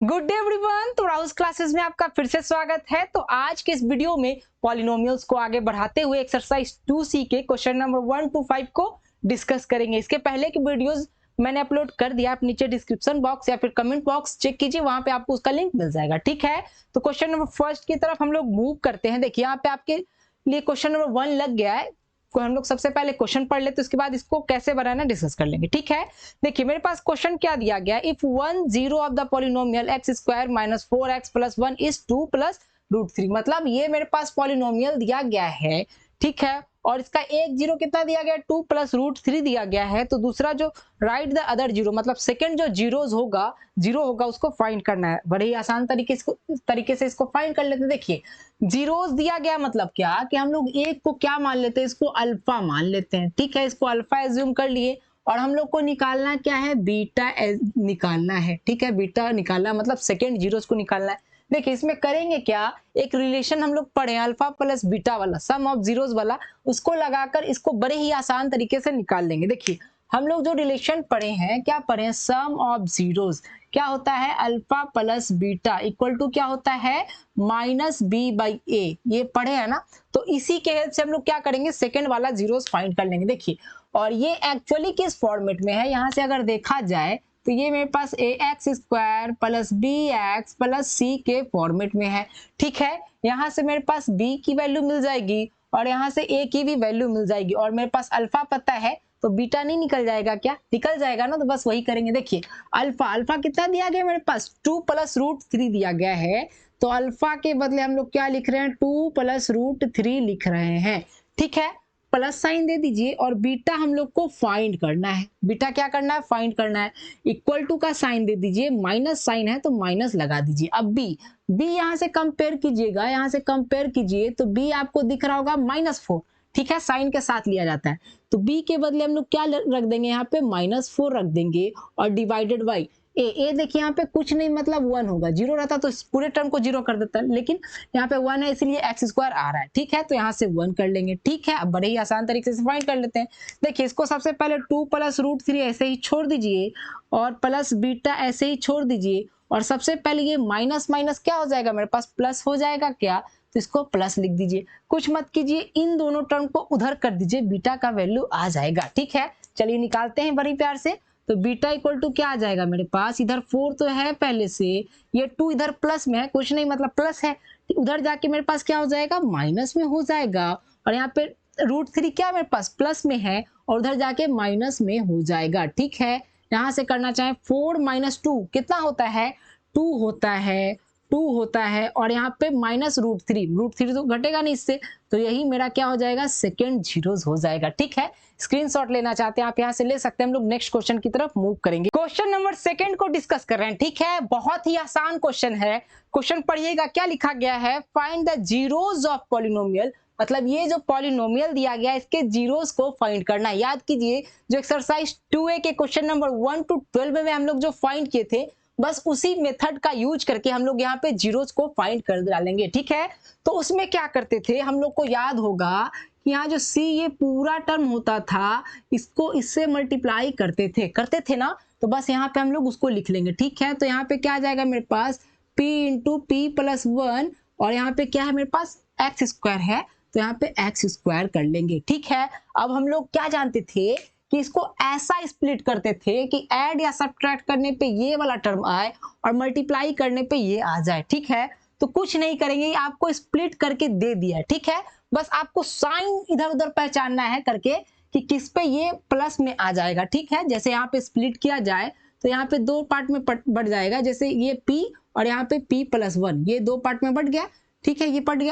Good day everyone. तो Rouse classes में आपका फिर से स्वागत है। तो आज के इस वीडियो में पॉलिनोमियल्स को आगे बढ़ाते हुए एक्सरसाइज 2C के क्वेश्चन नंबर 1 to 5 को डिस्कस करेंगे। इसके पहले की वीडियोस मैंने अपलोड कर दिया, आप नीचे डिस्क्रिप्शन बॉक्स या फिर कमेंट बॉक्स चेक कीजिए, वहां पे आपको उसका लिंक मिल जाएगा। ठीक है, तो क्वेश्चन नंबर फर्स्ट की तरफ हम लोग मूव करते हैं। देखिए यहाँ पे आपके लिए क्वेश्चन नंबर 1 लग गया है। हम लोग सबसे पहले क्वेश्चन पढ़ लेते, उसके बाद इसको कैसे बनाना डिस्कस कर लेंगे। ठीक है, देखिए मेरे पास क्वेश्चन क्या दिया गया, if 1 zero of the polynomial x square minus 4x plus 1 is 2 plus root 3। मतलब ये मेरे पास पॉलिनोमियल दिया गया है, ठीक है, और इसका एक जीरो कितना दिया गया, 2 प्लस रूट 3 दिया गया है। तो दूसरा जो राइट द अदर जीरो, मतलब सेकंड जो जीरोज होगा, जीरो होगा, उसको फाइंड करना है। बड़े ही आसान तरीके से इसको फाइंड कर लेते हैं। देखिए जीरोस दिया गया मतलब क्या कि हम लोग एक को क्या मान लेते हैं, इसको अल्फा मान लेते हैं। ठीक है, इसको अल्फा एज्यूम कर लिए और हम लोग को निकालना क्या है, बीटा निकालना है। ठीक है, बीटा निकालना मतलब सेकेंड जीरोस को निकालना है। देखिए इसमें करेंगे क्या, एक रिलेशन हम लोग पढ़े अल्फा प्लस बीटा वाला, सम ऑफ जीरोस वाला, उसको लगाकर इसको बड़े ही आसान तरीके से निकाल लेंगे। देखिए हम लोग जो रिलेशन पढ़े हैं, क्या पढ़े हैं, सम ऑफ जीरोस क्या होता है, alpha plus beta equal to क्या होता है, माइनस बी बाई ए, ये पढ़े हैं ना। तो इसी के हेल्प से हम लोग क्या करेंगे, सेकंड वाला जीरोस फाइंड कर लेंगे। देखिए और ये एक्चुअली किस फॉर्मेट में है, यहां से अगर देखा जाए तो ये मेरे पास a x square plus b x plus c के फॉर्मेट में है। ठीक है, यहाँ से मेरे पास बी की वैल्यू मिल जाएगी और यहाँ से ए की भी वैल्यू मिल जाएगी, और मेरे पास अल्फा पता है तो बीटा नहीं निकल जाएगा क्या, निकल जाएगा ना। तो बस वही करेंगे। देखिए अल्फा कितना दिया गया, मेरे पास 2 प्लस रूट 3 दिया गया है, तो अल्फा के बदले हम लोग क्या लिख रहे हैं, 2 प्लस रूट 3 लिख रहे हैं। ठीक है, प्लस साइन दे दीजिए और बीटा हम लोग को फाइंड करना है। बीटा क्या करना है, फाइंड करना है। इक्वल टू का साइन दे दीजिए, माइनस साइन है तो माइनस लगा दीजिए। अब बी यहां से कंपेयर कीजिएगा, यहां से कंपेयर कीजिए तो बी आपको दिख रहा होगा -4। ठीक है, साइन के साथ लिया जाता है, तो बी के बदले हम लोग क्या रख देंगे, यहाँ पे -4 रख देंगे और डिवाइडेड बाई ए देखिए यहाँ पे कुछ नहीं, मतलब 1 होगा, जीरो रहता तो इस पूरे टर्म को जीरो कर देता है, लेकिन यहाँ पे 1 है इसलिए एक्स स्क्वायर आ रहा है। ठीक है, तो यहाँ से 1 कर लेंगे। ठीक है, अब बड़े ही आसान तरीके से फाइंड कर लेते हैं। देखिए इसको सबसे पहले 2 प्लस रूट 3 ऐसे ही छोड़ दीजिए और प्लस बीटा ऐसे ही छोड़ दीजिए, और सबसे पहले ये माइनस माइनस क्या हो जाएगा, मेरे पास प्लस हो जाएगा क्या, तो इसको प्लस लिख दीजिए। कुछ मत कीजिए, इन दोनों टर्म को उधर कर दीजिए, बीटा का वैल्यू आ जाएगा। ठीक है, चलिए निकालते हैं बड़ी प्यार से। तो बीटा इक्वल टू क्या आ जाएगा, मेरे पास इधर 4 तो है पहले से, ये 2 इधर प्लस में है, कुछ नहीं मतलब प्लस है, उधर जाके मेरे पास क्या हो जाएगा, माइनस में हो जाएगा, और यहाँ पे रूट 3 क्या मेरे पास प्लस में है और उधर जाके माइनस में हो जाएगा। ठीक है, यहाँ से करना चाहे 4 माइनस 2 कितना होता है, 2 होता है, 2 होता है, और यहाँ पे माइनस रूट 3 तो घटेगा नहीं इससे, तो यही मेरा क्या हो जाएगा, सेकेंड जीरोस हो जाएगा। ठीक है, स्क्रीनशॉट लेना चाहते हैं आप यहाँ से ले सकते हैं। हम लोग नेक्स्ट क्वेश्चन की तरफ मूव करेंगे। क्वेश्चन नंबर सेकंड को डिस्कस कर रहे हैं। ठीक है, बहुत ही आसान क्वेश्चन है। क्वेश्चन पढ़िएगा, क्या लिखा गया है, find the zeros of polynomial, मतलब ये जो पॉलिनोमियल दिया गया है इसके जीरोस को फाइंड करना है। याद कीजिए जो एक्सरसाइज 2A के क्वेश्चन नंबर 1 to 12 में हम लोग जो फाइंड किए थे, बस उसी मेथड का यूज करके हम लोग यहाँ पे जीरोस को फाइंड कर डालेंगे। ठीक है, तो उसमें क्या करते थे, हम लोग को याद होगा कि यहाँ जो सी ये पूरा टर्म होता था, इसको इससे मल्टीप्लाई करते थे ना, तो बस यहाँ पे हम लोग उसको लिख लेंगे। ठीक है, तो यहाँ पे क्या आ जाएगा मेरे पास, p इंटू पी प्लस 1, और यहाँ पे क्या है मेरे पास एक्स स्क्वायर है, तो यहाँ पे एक्स स्क्वायर कर लेंगे। ठीक है, अब हम लोग क्या जानते थे कि इसको ऐसा स्प्लिट करते थे कि ऐड या सब्ट्रैक्ट करने पे ये वाला टर्म आए और मल्टीप्लाई करने पे ये आ जाए। ठीक है, तो कुछ नहीं करेंगे, आपको स्प्लिट करके दे दिया है। ठीक है, बस आपको साइन इधर उधर पहचानना है करके कि किस पे ये प्लस में आ जाएगा। ठीक है, जैसे यहाँ पे स्प्लिट किया जाए तो यहाँ पे 2 पार्ट में बढ़ जाएगा, जैसे ये p और यहाँ पे p प्लस 1, ये 2 पार्ट में बढ़ गया। ठीक है, ये बढ़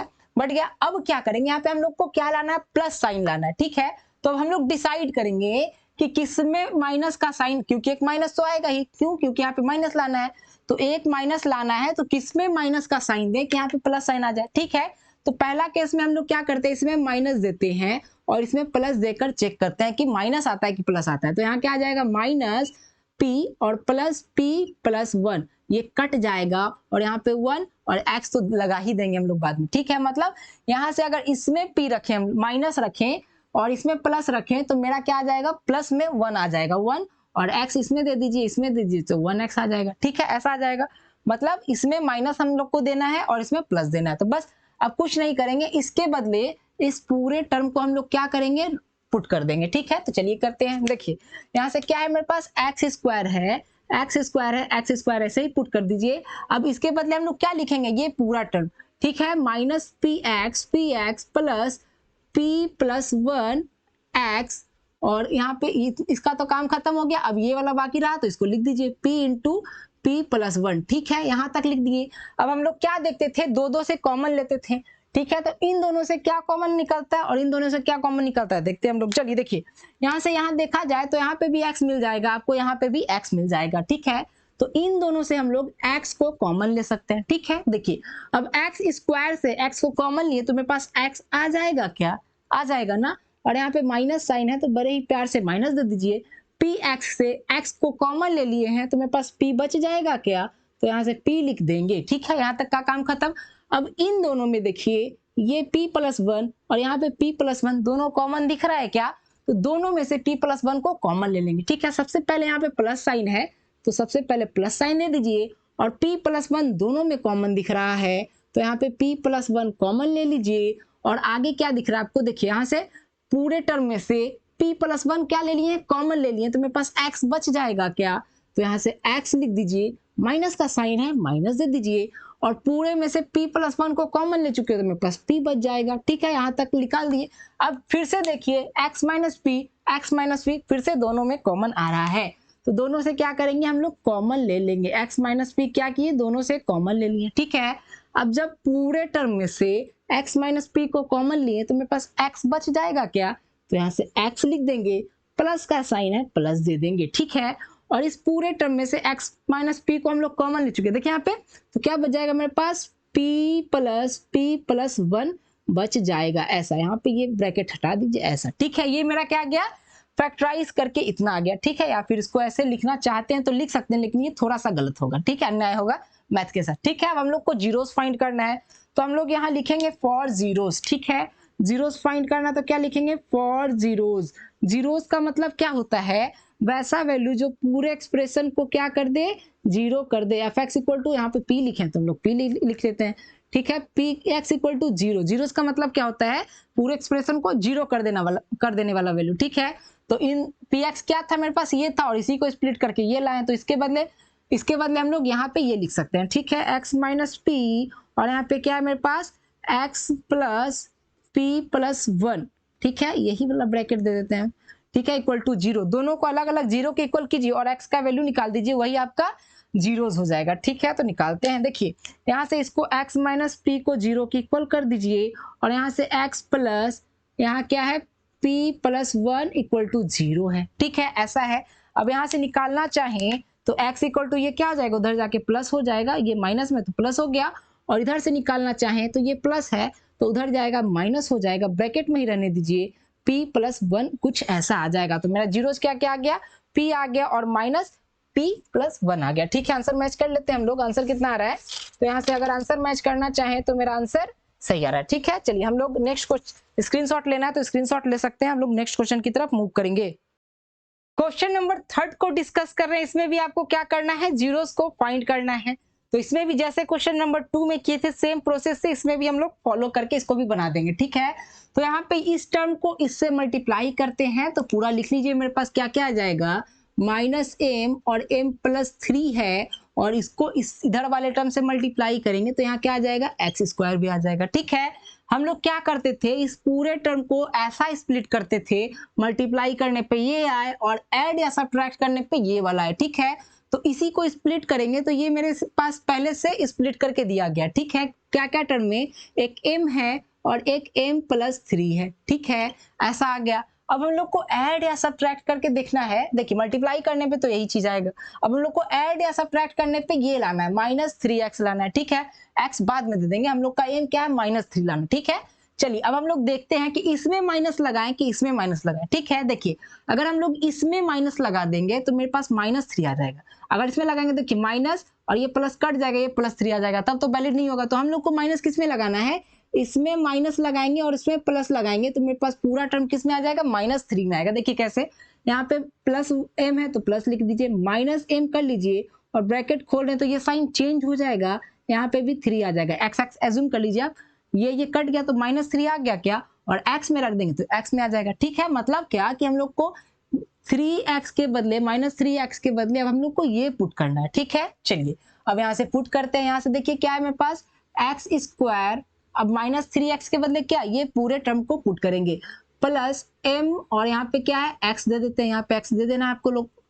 गया। अब क्या करेंगे, यहाँ पे हम लोग को क्या लाना है, प्लस साइन लाना है। ठीक है, तो अब हम लोग डिसाइड करेंगे कि किस में माइनस का साइन, क्योंकि एक माइनस तो आएगा ही, क्यों, क्योंकि यहाँ पे माइनस लाना है, तो एक माइनस लाना है, तो किस में माइनस का साइन दे कि यहाँ पे प्लस साइन आ जाए। ठीक है, तो पहला केस में हम लोग क्या करते हैं, इसमें माइनस देते हैं और इसमें प्लस देकर चेक करते हैं कि माइनस आता है कि प्लस आता है। तो यहाँ क्या आ जाएगा, माइनस p और प्लस p प्लस 1, ये कट जाएगा और यहाँ पे 1 और x तो लगा ही देंगे हम लोग बाद में। ठीक है, मतलब यहाँ से अगर इसमें p रखें, हम माइनस रखें और इसमें प्लस रखें, तो मेरा क्या आ जाएगा, प्लस में 1 आ जाएगा, 1, और x इसमें दे दीजिए, इसमें दे दीजिए, तो 1x आ जाएगा। ठीक है, ऐसा आ जाएगा, मतलब इसमें माइनस हम लोग को देना है और इसमें प्लस देना है। तो बस अब कुछ नहीं करेंगे, इसके बदले इस पूरे टर्म को हम लोग क्या करेंगे, पुट कर देंगे। ठीक है, तो चलिए करते हैं। देखिए यहाँ से क्या है, मेरे पास एक्स स्क्वायर है, एक्स स्क्वायर है, एक्स स्क्वायर ऐसे ही पुट कर दीजिए। अब इसके बदले हम लोग क्या लिखेंगे, ये पूरा टर्म, ठीक है, minus P x plus P plus 1 x, और यहाँ पे इसका तो काम खत्म हो गया। अब ये वाला बाकी रहा तो इसको लिख दीजिए p इंटू पी प्लस 1। ठीक है, यहाँ तक लिख दिए। अब हम लोग क्या देखते थे, दो दो से कॉमन लेते थे। ठीक है, तो इन दोनों से क्या कॉमन निकलता है और इन दोनों से क्या कॉमन निकलता है देखते हैं हम लोग। चलिए देखिए, यहाँ से यहाँ देखा जाए तो यहाँ पे भी x मिल जाएगा आपको, यहाँ पे भी x मिल जाएगा। ठीक है, तो इन दोनों से हम लोग x को कॉमन ले सकते हैं। ठीक है, देखिए अब x स्क्वायर से x को कॉमन लिए तो मेरे पास x आ जाएगा, क्या आ जाएगा ना, और यहाँ पे माइनस साइन है तो बड़े ही प्यार से माइनस दे दीजिए। पी एक्स से x को कॉमन ले लिए हैं तो मेरे पास p बच जाएगा, क्या, तो यहाँ से p लिख देंगे। ठीक है, यहाँ तक का काम खत्म। अब इन दोनों में देखिए ये p प्लस 1 और यहाँ पे p प्लस 1 दोनों कॉमन दिख रहा है क्या, तो दोनों में से p प्लस 1 को कॉमन ले लेंगे। ठीक है, सबसे पहले यहाँ पे प्लस साइन है तो सबसे पहले प्लस साइन दे दीजिए, और p प्लस 1 दोनों में कॉमन दिख रहा है तो यहाँ पे p प्लस 1 कॉमन ले लीजिए। और आगे क्या दिख रहा है आपको, देखिए यहाँ से पूरे टर्म में से p प्लस 1 क्या ले लिए, कॉमन ले लिए, तो मेरे पास x बच जाएगा, क्या, तो यहाँ से x लिख दीजिए, माइनस का साइन है माइनस दे दीजिए, और पूरे में से p प्लस 1 को कॉमन ले चुके हो तो मेरे पास p बच जाएगा। ठीक है, यहाँ तक निकाल दिए। अब फिर से देखिए x माइनस p फिर से दोनों में कॉमन आ रहा है तो दोनों से क्या करेंगे, हम लोग कॉमन ले लेंगे। x माइनस पी क्या किए, दोनों से कॉमन ले लिए। ठीक है, अब जब पूरे टर्म में से x माइनस पी को कॉमन लिए तो मेरे पास x बच जाएगा, क्या, तो यहाँ से x लिख देंगे, प्लस का साइन है प्लस दे देंगे। ठीक है, और इस पूरे टर्म में से x माइनस पी को हम लोग कॉमन ले चुके हैं। देखिए यहाँ पे तो क्या बच जाएगा मेरे पास, p प्लस 1 बच जाएगा। ऐसा यहाँ पे ये ब्रैकेट हटा दीजिए ऐसा। ठीक है, ये मेरा क्या गया, फैक्टराइज करके इतना आ गया। ठीक है, या फिर इसको ऐसे लिखना चाहते हैं तो लिख सकते हैं, लेकिन ये थोड़ा सा गलत होगा। ठीक है, अन्याय होगा मैथ के साथ। ठीक है, अब हम लोग को जीरोस फाइंड करना है तो हम लोग यहाँ लिखेंगे फॉर जीरोस। ठीक है, जीरोस फाइंड करना तो क्या लिखेंगे, फॉर जीरोस। जीरोस का मतलब क्या होता है, वैसा वैल्यू जो पूरे एक्सप्रेशन को क्या कर दे, जीरो कर दे। एफ एक्स इक्वल टू, यहाँ पे पी लिखे तो हम लोग पी लिख लेते हैं। ठीक है, p x equal to zero. Zeros का मतलब क्या होता है, पूरे एक्सप्रेशन को जीरो कर देने वाला वैल्यू। ठीक है, तो इन पी एक्स क्या था मेरे पास, ये था, और इसी को स्प्लिट करके ये लाए, तो इसके बदले हम लोग यहाँ पे ये लिख सकते हैं। ठीक है, x माइनस पी, और यहाँ पे क्या है मेरे पास, x प्लस पी प्लस 1। ठीक है, यही वाला ब्रैकेट दे देते हैं। ठीक है, इक्वल टू जीरो, दोनों को अलग अलग जीरो के इक्वल कीजिए और x का वैल्यू निकाल दीजिए, वही आपका जीरोस हो जाएगा। ठीक है, तो निकालते हैं। देखिए यहाँ से इसको x माइनस पी को जीरो के इक्वल कर दीजिए, और यहाँ से x प्लस, यहाँ क्या है, p plus 1 equal to zero है। ठीक है, ऐसा है। अब यहाँ से निकालना चाहें तो x इक्वल टू ये क्या हो जाएगा, उधर जाके प्लस हो जाएगा, ये माइनस में तो प्लस हो गया, और इधर से निकालना चाहें तो ये प्लस है तो उधर जाएगा माइनस हो जाएगा, ब्रैकेट में ही रहने दीजिए, p प्लस 1 कुछ ऐसा आ जाएगा। तो मेरा जीरोस क्या क्या आ गया, p आ गया और माइनस p प्लस 1 आ गया। ठीक है, आंसर मैच कर लेते हैं हम लोग। आंसर कितना आ रहा है, तो यहाँ से अगर आंसर मैच करना चाहें तो मेरा आंसर सही आ रहा है। ठीक है, चलिए हम लोग नेक्स्ट क्वेश्चन, स्क्रीनशॉट लेना है तो स्क्रीनशॉट ले सकते हैं। हम लोग नेक्स्ट क्वेश्चन की तरफ मूव करेंगे। क्वेश्चन नंबर 3 को डिस्कस कर रहे हैं। इसमें भी आपको क्या करना है, जीरोस को फाइंड करना है। तो इसमें भी जैसे क्वेश्चन नंबर 2 में किए थे सेम प्रोसेस से इसमें भी हम लोग फॉलो करके इसको भी बना देंगे। ठीक है, तो यहाँ पे इस टर्म को इससे मल्टीप्लाई करते हैं तो पूरा लिख लीजिए, मेरे पास क्या क्या आ जाएगा, माइनस एम और m प्लस 3 है, और इसको इस इधर वाले टर्म से मल्टीप्लाई करेंगे तो यहाँ क्या आ जाएगा, एक्स स्क्वायर भी आ जाएगा। ठीक है, हम लोग क्या करते थे, इस पूरे टर्म को ऐसा स्प्लिट करते थे, मल्टीप्लाई करने पे ये आए और ऐड या सब्ट्रैक्ट करने पे ये वाला है। ठीक है, तो इसी को स्प्लिट करेंगे तो ये मेरे पास पहले से स्प्लिट करके दिया गया। ठीक है, क्या क्या टर्म में, एक m है और एक m प्लस 3 है। ठीक है, ऐसा आ गया। अब हम लोग को ऐड या सब्ट्रैक्ट करके देखना है। देखिए मल्टीप्लाई करने पे तो यही चीज आएगा, अब हम लोग को ऐड या सब्ट्रैक्ट करने पे ये लाना है, माइनस 3x लाना है। ठीक है, x बाद में दे देंगे, हम लोग का एम क्या है, माइनस 3 लाना। ठीक है, चलिए अब हम लोग देखते हैं कि इसमें माइनस लगाएं कि इसमें माइनस लगाएं। ठीक है, देखिए अगर हम लोग इसमें माइनस लगा देंगे तो मेरे पास माइनस 3 आ जाएगा। अगर इसमें लगाएंगे देखिए माइनस और ये प्लस कट जाएगा, ये प्लस 3 आ जाएगा, तब तो वैलिड नहीं होगा। तो हम लोग को माइनस किस में लगाना है, इसमें माइनस लगाएंगे और इसमें प्लस लगाएंगे तो मेरे पास पूरा टर्म किस में आ जाएगा, माइनस 3 में आएगा। देखिए कैसे, यहाँ पे प्लस m है तो प्लस लिख दीजिए, माइनस m कर लीजिए और ब्रैकेट खोल रहे हैं तो ये साइन चेंज हो जाएगा, यहाँ पे भी 3 आ जाएगा। एक्स एक्स एज्यूम कर लीजिए आप, ये कट गया तो -3 आ गया क्या, और एक्स में रख देंगे तो एक्स में आ जाएगा। ठीक है, मतलब क्या कि हम लोग को 3x के बदले -3x के बदले अब हम लोग को ये पुट करना है। ठीक है, चलिए अब यहाँ से पुट करते हैं। यहाँ से देखिए क्या है मेरे पास एक्स स्क्वायर, अब -3x के बदले क्या ये पूरे टर्म को पुट करेंगे प्लस m, और यहाँ पे क्या है x दे देते हैं, यहाँ पे x दे देना है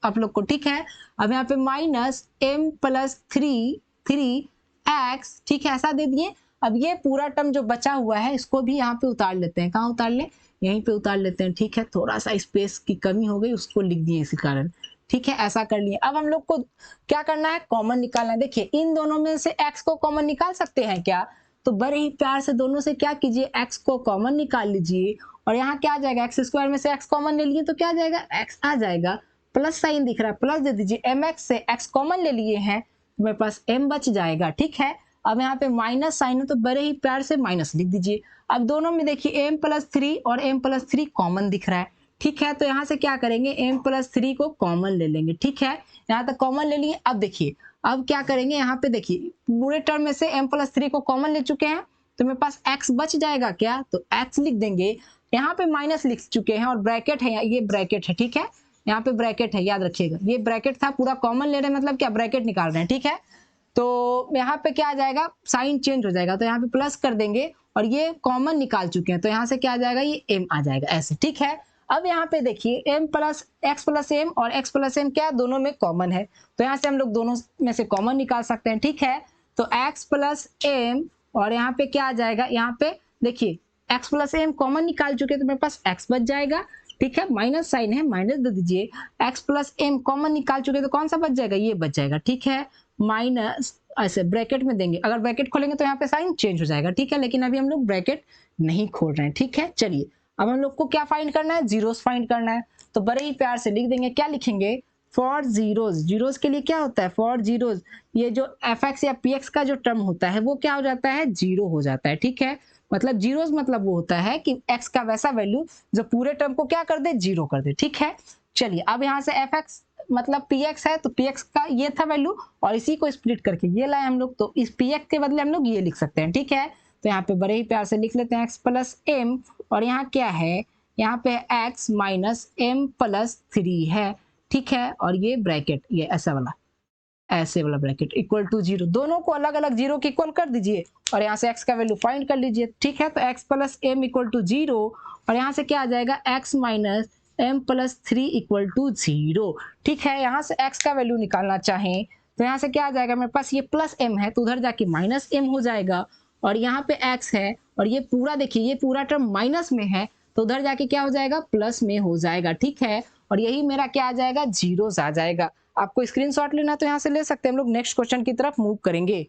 आप लोग को। ठीक है, अब यहाँ पे -m + 3x, ठीक है ऐसा दे दिए। अब ये पूरा टर्म जो बचा हुआ है इसको भी यहाँ पे उतार लेते हैं। कहाँ उतार लें, यहीं पे उतार लेते हैं। ठीक है, थोड़ा सा स्पेस की कमी हो गई, उसको लिख दिए इसी कारण। ठीक है, ऐसा कर लिए। अब हम लोग को क्या करना है, कॉमन निकालना है। देखिए इन दोनों में से x को कॉमन निकाल सकते हैं क्या, तो बड़े ही प्यार से दोनों से क्या कीजिए, x को कॉमन निकाल लीजिए। और यहाँ क्या आ जाएगा, एक्स स्क्वायर में से x कॉमन ले लिए तो क्या आ जाएगा, x आ जाएगा। प्लस साइन दिख रहा है, प्लस दे दीजिए। mx से x कॉमन ले लिए हैं तो मेरे पास m बच जाएगा। ठीक है, अब यहाँ पे माइनस साइन है तो बड़े ही प्यार से माइनस लिख दीजिए। अब दोनों में देखिए m + 3 और m + 3 कॉमन दिख रहा है। ठीक है, तो यहाँ से क्या करेंगे, m + 3 को कॉमन ले लेंगे। ठीक है, यहाँ तक कॉमन ले लिए। अब देखिए अब क्या करेंगे, यहाँ पे देखिए पूरे टर्म में से m + 3 को कॉमन ले चुके हैं तो मेरे पास x बच जाएगा क्या, तो x लिख देंगे। यहाँ पे माइनस लिख चुके हैं और ब्रैकेट है, ये ब्रैकेट है। ठीक है, यहाँ पे ब्रैकेट है, याद रखिएगा ये ब्रैकेट था, पूरा कॉमन ले रहे हैं मतलब क्या ब्रैकेट निकाल रहे हैं। ठीक है, तो यहाँ पे क्या आ जाएगा, साइन चेंज हो जाएगा तो यहाँ पे प्लस कर देंगे और ये कॉमन निकाल चुके हैं तो यहाँ से क्या आ जाएगा, ये m आ जाएगा ऐसे। ठीक है, अब यहाँ पे देखिए m + x + m और x + m क्या दोनों में कॉमन है तो यहाँ से हम लोग दोनों में से कॉमन निकाल सकते हैं। ठीक है, तो x + m और यहाँ पे क्या आ जाएगा, यहाँ पे देखिए x + m कॉमन निकाल चुके हैं तो मेरे पास x बच जाएगा। ठीक है, माइनस साइन है, माइनस दे दीजिए। x + m कॉमन निकाल चुके तो कौन सा बच जाएगा, ये बच जाएगा। ठीक है, माइनस ऐसे ब्रैकेट में देंगे, अगर ब्रैकेट खोलेंगे तो यहाँ पे साइन चेंज हो जाएगा। ठीक है, लेकिन अभी हम लोग ब्रैकेट नहीं खोल रहे हैं। ठीक है, चलिए अब हम लोग को क्या फाइंड करना है, जीरोस फाइंड करना है। तो बड़े ही प्यार से लिख देंगे, क्या लिखेंगे, फॉर जीरोस। जीरोस के लिए क्या होता है, फॉर जीरोस ये जो fx या px का जो टर्म होता है वो क्या हो जाता है, जीरो हो जाता है। ठीक है, मतलब जीरोस मतलब वो होता है कि x का वैसा वैल्यू जो पूरे टर्म को क्या कर दे, जीरो कर दे। ठीक है, चलिए अब यहाँ से fx मतलब px है तो px का ये था वैल्यू और इसी को स्प्लिट करके ये लाए हम लोग, तो इस px के बदले हम लोग ये लिख सकते हैं। ठीक है, तो यहाँ पे बड़े ही प्यार से लिख लेते हैं x + m और यहाँ क्या है, यहाँ पे x - m + 3 है। ठीक है, और ये ब्रैकेट ये ऐसा वाला ब्रैकेट इक्वल टू 0, दोनों को अलग अलग 0 के इक्वल कर दीजिए और यहाँ से x का वैल्यू फाइंड कर लीजिए। ठीक है, तो x + m = 0 और यहाँ से क्या आ जाएगा, x - m + 3 = 0। ठीक है, यहाँ से x का वैल्यू निकालना चाहें तो यहाँ से क्या आ जाएगा, मेरे पास ये प्लस m है तो उधर जाके -m हो जाएगा और यहाँ पे x है और ये पूरा देखिए ये पूरा टर्म माइनस में है तो उधर जाके क्या हो जाएगा, प्लस में हो जाएगा। ठीक है, और यही मेरा क्या आ जाएगा, जीरोस आ जाएगा। आपको स्क्रीनशॉट लेना तो यहाँ से ले सकते हैं। हम लोग नेक्स्ट क्वेश्चन की तरफ मूव करेंगे।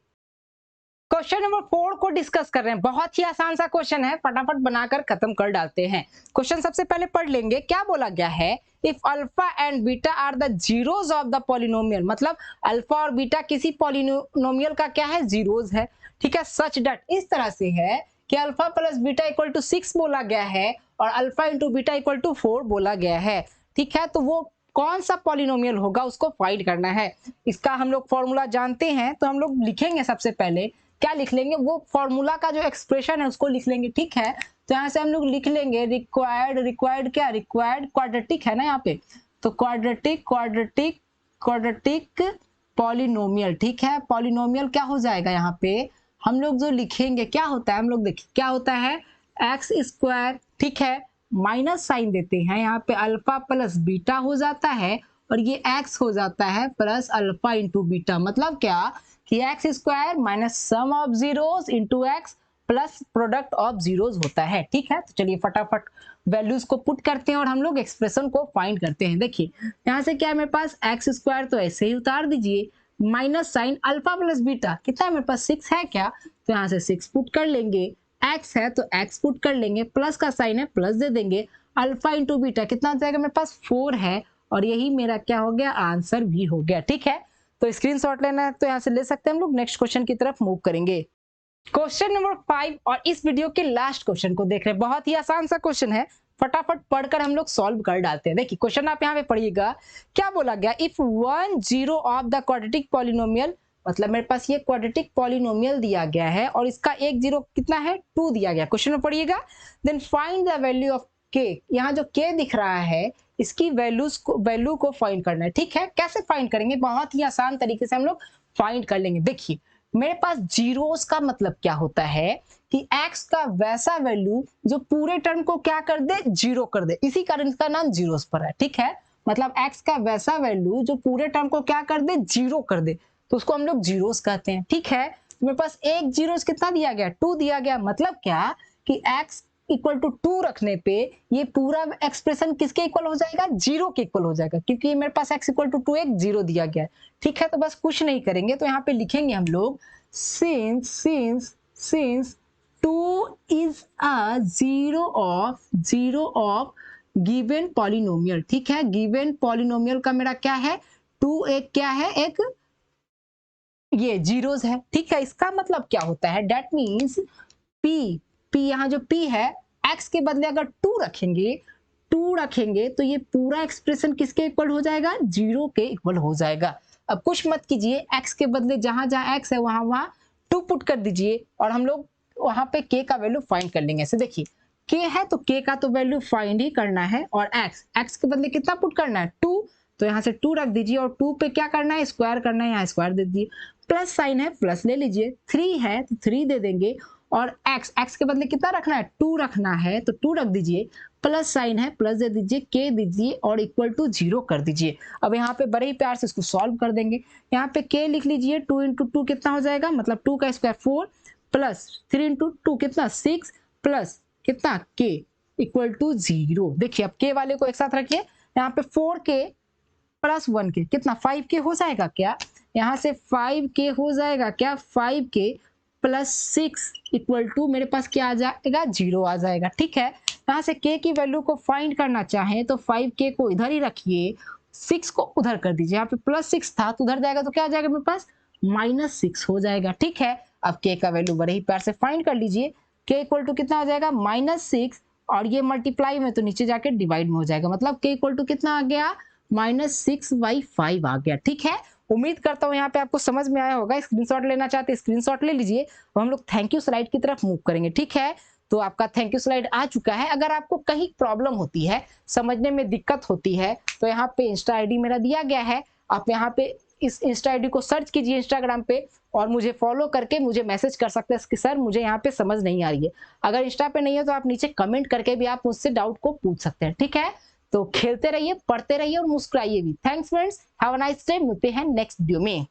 क्वेश्चन नंबर 4 को डिस्कस कर रहे हैं। बहुत ही आसान सा क्वेश्चन है, फटाफट बनाकर खत्म कर डालते हैं। क्वेश्चन सबसे पहले पढ़ लेंगे। क्या बोला गया है, if alpha and beta are the zeros of the polynomial, मतलब अल्फा और बीटा किसी पॉलिनोमियल का क्या है, जीरोस है। ठीक है, सच दैट इस तरह से है कि अल्फा + बीटा = 6 बोला गया है और अल्फा × बीटा = 4 बोला गया है। ठीक है, तो वो कौन सा पॉलिनोमियल होगा उसको फाइंड करना है। इसका हम लोग फॉर्मूला जानते हैं तो हम लोग लिखेंगे, सबसे पहले क्या लिख लेंगे, वो फॉर्मूला का जो एक्सप्रेशन है उसको लिख लेंगे। ठीक है, तो यहाँ से हम लोग लिख लेंगे रिक्वायर्ड क्वाड्रेटिक है ना यहाँ पे, तो क्वाड्रेटिक पॉलिनोमियल। ठीक है, पॉलिनोमियल क्या हो जाएगा, यहाँ पे हम लोग जो लिखेंगे क्या होता है, हम लोग देखिए क्या होता है, x²। ठीक है, माइनस साइन देते हैं, यहाँ पे अल्फा + बीटा हो जाता है और ये x हो जाता है प्लस अल्फा × बीटा, मतलब क्या कि x² - sum of zeros × x plus product of zeros होता है। ठीक है, तो चलिए फटाफट वैल्यूज को पुट करते हैं और हम लोग एक्सप्रेशन को फाइंड करते हैं। देखिए यहाँ से क्या है मेरे पास, x² तो ऐसे ही उतार दीजिए, माइनस साइन अल्फा + बीटा कितना है मेरे पास, 6 है क्या, तो यहाँ से 6 पुट कर लेंगे। x है तो x पुट कर लेंगे, प्लस का साइन है प्लस दे देंगे, अल्फा × बीटा कितना आ जाएगा मेरे पास, 4 है और यही मेरा क्या हो गया, आंसर भी हो गया। ठीक है, तो स्क्रीनशॉट लेना है तो यहाँ से ले सकते हैं। हम लोग नेक्स्ट क्वेश्चन की तरफ मूव करेंगे। क्वेश्चन नंबर 5 और इस वीडियो के लास्ट क्वेश्चन को देख रहे हैं। बहुत ही आसान सा क्वेश्चन है, फटाफट पढ़कर हम लोग सॉल्व कर डालते हैं। देखिए क्वेश्चन आप यहाँ पे पढ़िएगा, क्या बोला गया, if 1 0 of the quadratic polynomial, मतलब मेरे पास ये क्वाड्रेटिक पॉलिनोमियल दिया गया है और इसका एक जीरो कितना है, 2 दिया गया। क्वेश्चन में पढ़िएगा, then find the value of k. यहाँ जो के दिख रहा है इसकी वैल्यू को फाइंड करना है। ठीक है, कैसे फाइंड करेंगे, बहुत ही आसान तरीके से हम लोग फाइंड कर लेंगे। देखिए मेरे पास जीरोस का मतलब क्या होता है कि x का वैसा वैल्यू जो पूरे टर्म को क्या कर दे, जीरो कर दे, इसी कारण इसका नाम जीरोस पर है। ठीक है, मतलब x का वैसा वैल्यू जो पूरे टर्म को क्या कर दे, जीरो कर दे, तो उसको हम लोग जीरोस कहते हैं। ठीक है, मेरे पास एक जीरोस कितना दिया गया, 2 दिया गया, मतलब क्या कि x इक्वल टू 2 रखने पे ये पूरा एक्सप्रेशन किसके इक्वल हो जाएगा, जीरो के इक्वल हो जाएगा, क्योंकि मेरे पास x इक्वल टू 2 एक जीरो दिया गया है। ठीक है, तो बस कुछ नहीं करेंगे, तो यहाँ पे लिखेंगे हम लोग since 2 is a zero of given polynomial. ठीक है, गिवन पॉलिनोमियल का मेरा क्या है, 2 एक क्या है, एक ये जीरोस है। ठीक है, इसका मतलब क्या होता है, डेट मीन्स p यहाँ जो p है, x के बदले अगर 2 रखेंगे तो ये पूरा एक्सप्रेशन किसके इक्वल हो जाएगा, जीरो के इक्वल हो जाएगा। अब कुछ मत कीजिए, x के बदले जहां जहां x है वहां 2 पुट कर दीजिए और हम लोग वहां पे k का वैल्यू फाइंड कर लेंगे। ऐसे देखिए k है तो k का तो वैल्यू फाइंड ही करना है, और x के बदले कितना पुट करना है, 2, तो यहाँ से 2 रख दीजिए और 2 पे क्या करना है, स्क्वायर करना है, यहाँ स्क्वायर दे दीजिए, प्लस साइन है प्लस ले लीजिए, 3 है तो 3 दे देंगे, और x के बदले कितना रखना है, 2 रखना है तो 2 रख दीजिए, प्लस साइन है प्लस दे दीजिए, k दीजिए और इक्वल टू 0 कर दीजिए। अब यहाँ पे बड़े ही प्यार से इसको सॉल्व कर देंगे। यहाँ पे k लिख लीजिए, 2 इंटू 2 कितना हो जाएगा, मतलब 2 का स्क्वायर 4 प्लस 3 इंटू 2 कितना 6 प्लस कितना k इक्वल टू 0। देखिए अब k वाले को एक साथ रखिए, यहाँ पे 4k प्लस 1k कितना 5k हो जाएगा क्या, यहाँ से 5k हो जाएगा क्या, 5k प्लस 6 इक्वल टू मेरे पास क्या आ जाएगा, 0 आ जाएगा। ठीक है, यहाँ से k की वैल्यू को फाइंड करना चाहें तो 5k को इधर ही रखिए, 6 को उधर कर दीजिए, यहाँ पे प्लस 6 था तो उधर जाएगा तो क्या आ जाएगा मेरे पास, -6 हो जाएगा। ठीक है, अब k का वैल्यू बड़े ही प्यार से फाइंड कर लीजिए, k इक्वल टू कितना हो जाएगा, -6, और ये मल्टीप्लाई में तो नीचे जाके डिवाइड में हो जाएगा, मतलब k इक्वल टू कितना आ गया, -6/5 आ गया। ठीक है, उम्मीद करता हूँ यहाँ पे आपको समझ में आया होगा। स्क्रीनशॉट लेना चाहते हैं स्क्रीनशॉट ले लीजिए और हम लोग थैंक यू स्लाइड की तरफ मूव करेंगे। ठीक है, तो आपका थैंक यू स्लाइड आ चुका है। अगर आपको कहीं प्रॉब्लम होती है, समझने में दिक्कत होती है, तो यहाँ पे इंस्टा आईडी मेरा दिया गया है, आप यहाँ पे इस इंस्टा आईडी को सर्च कीजिए इंस्टाग्राम पे और मुझे फॉलो करके मुझे मैसेज कर सकते हैं कि सर मुझे यहाँ पे समझ नहीं आ रही है। अगर इंस्टा पे नहीं है तो आप नीचे कमेंट करके भी आप मुझसे डाउट को पूछ सकते हैं। ठीक है, तो खेलते रहिए, पढ़ते रहिए और मुस्कुराइए भी। Thanks friends, have a nice day, मिलते हैं नेक्स्ट वीडियो में।